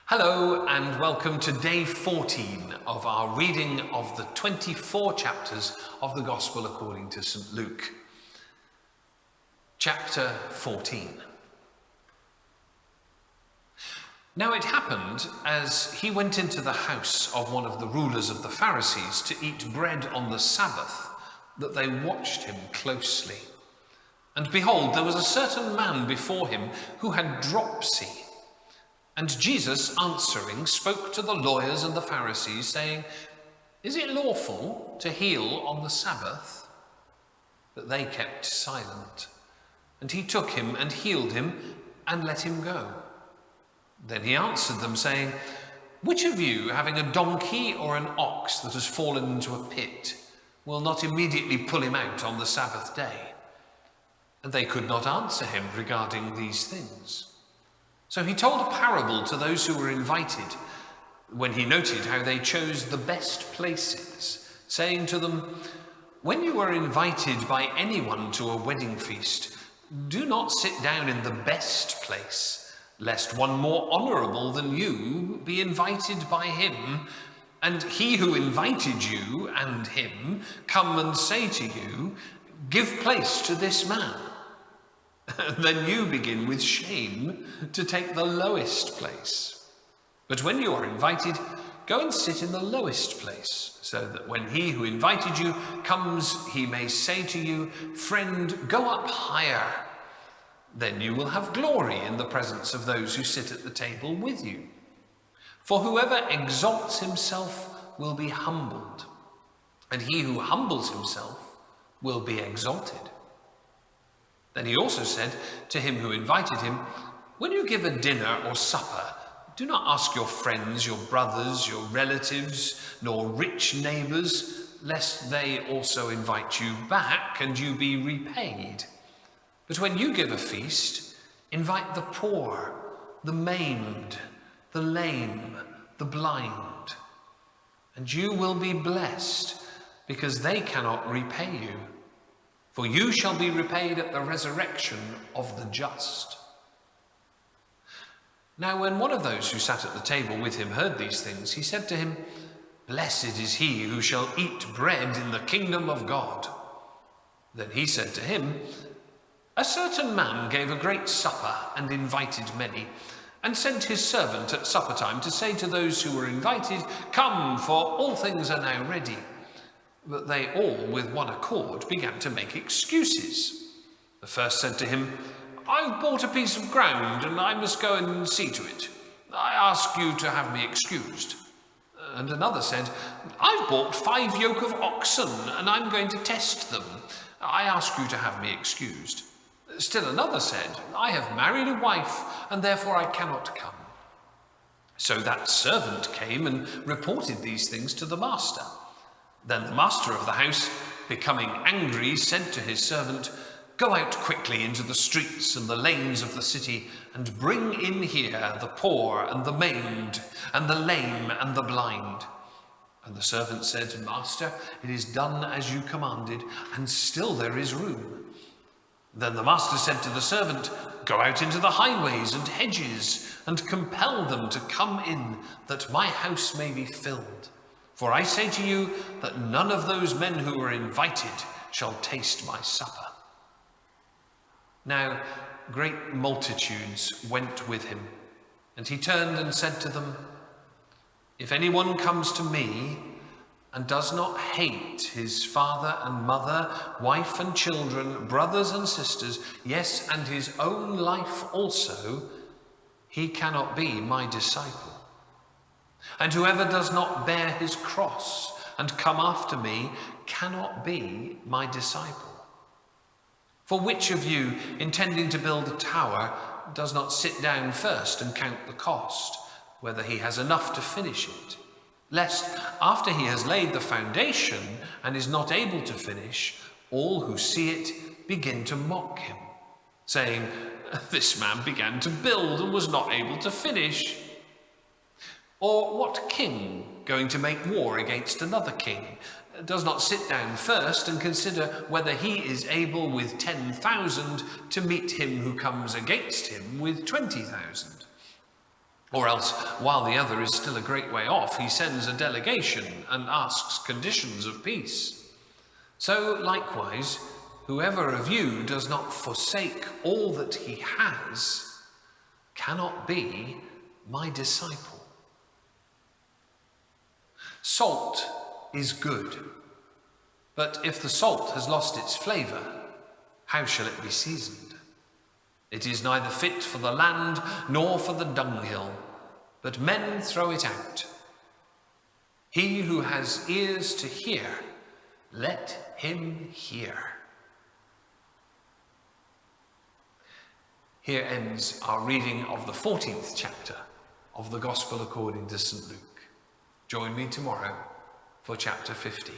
Hello and welcome to day 14 of our reading of the 24 chapters of the Gospel according to St. Luke. Chapter 14. Now it happened, as he went into the house of one of the rulers of the Pharisees to eat bread on the Sabbath, that they watched him closely. And behold, there was a certain man before him who had dropsy. And Jesus, answering, spoke to the lawyers and the Pharisees, saying, "Is it lawful to heal on the Sabbath?" But they kept silent. And he took him and healed him and let him go. Then he answered them, saying, "Which of you, having a donkey or an ox that has fallen into a pit, will not immediately pull him out on the Sabbath day?" And they could not answer him regarding these things. So he told a parable to those who were invited, when he noted how they chose the best places, saying to them, "When you are invited by anyone to a wedding feast, do not sit down in the best place, lest one more honorable than you be invited by him, and he who invited you and him come and say to you, 'Give place to this man.' Then you begin with shame to take the lowest place. But when you are invited, go and sit in the lowest place, so that when he who invited you comes, he may say to you, 'Friend, go up higher.' Then you will have glory in the presence of those who sit at the table with you. For whoever exalts himself will be humbled, and he who humbles himself will be exalted." Then he also said to him who invited him, "When you give a dinner or supper, do not ask your friends, your brothers, your relatives, nor rich neighbors, lest they also invite you back and you be repaid. But when you give a feast, invite the poor, the maimed, the lame, the blind, and you will be blessed, because they cannot repay you. For you shall be repaid at the resurrection of the just." Now when one of those who sat at the table with him heard these things, he said to him, "Blessed is he who shall eat bread in the kingdom of God." Then he said to him, "A certain man gave a great supper and invited many, and sent his servant at supper time to say to those who were invited, 'Come, for all things are now ready.' But they all with one accord began to make excuses. The first said to him, 'I've bought a piece of ground and I must go and see to it. I ask you to have me excused.' And another said, 'I've bought 5 yoke of oxen and I'm going to test them. I ask you to have me excused.' Still another said, 'I have married a wife and therefore I cannot come.' So that servant came and reported these things to the master. Then the master of the house, becoming angry, said to his servant, 'Go out quickly into the streets and the lanes of the city, and bring in here the poor and the maimed, and the lame and the blind.' And the servant said, 'Master, it is done as you commanded, and still there is room.' Then the master said to the servant, 'Go out into the highways and hedges, and compel them to come in, that my house may be filled. For I say to you that none of those men who were invited shall taste my supper.' Now great multitudes went with him, and he turned and said to them, 'If anyone comes to me and does not hate his father and mother, wife and children, brothers and sisters, yes, and his own life also, he cannot be my disciple. And whoever does not bear his cross and come after me cannot be my disciple. For which of you, intending to build a tower, does not sit down first and count the cost, whether he has enough to finish it? Lest, after he has laid the foundation and is not able to finish, all who see it begin to mock him, saying, 'This man began to build and was not able to finish.' Or what king, going to make war against another king, does not sit down first and consider whether he is able with 10,000 to meet him who comes against him with 20,000? Or else, while the other is still a great way off, he sends a delegation and asks conditions of peace. So, likewise, whoever of you does not forsake all that he has cannot be my disciple. Salt is good, but if the salt has lost its flavour, how shall it be seasoned? It is neither fit for the land nor for the dunghill, but men throw it out. He who has ears to hear, let him hear. Here ends our reading of the 14th chapter of the Gospel according to St. Luke. Join me tomorrow for chapter 15.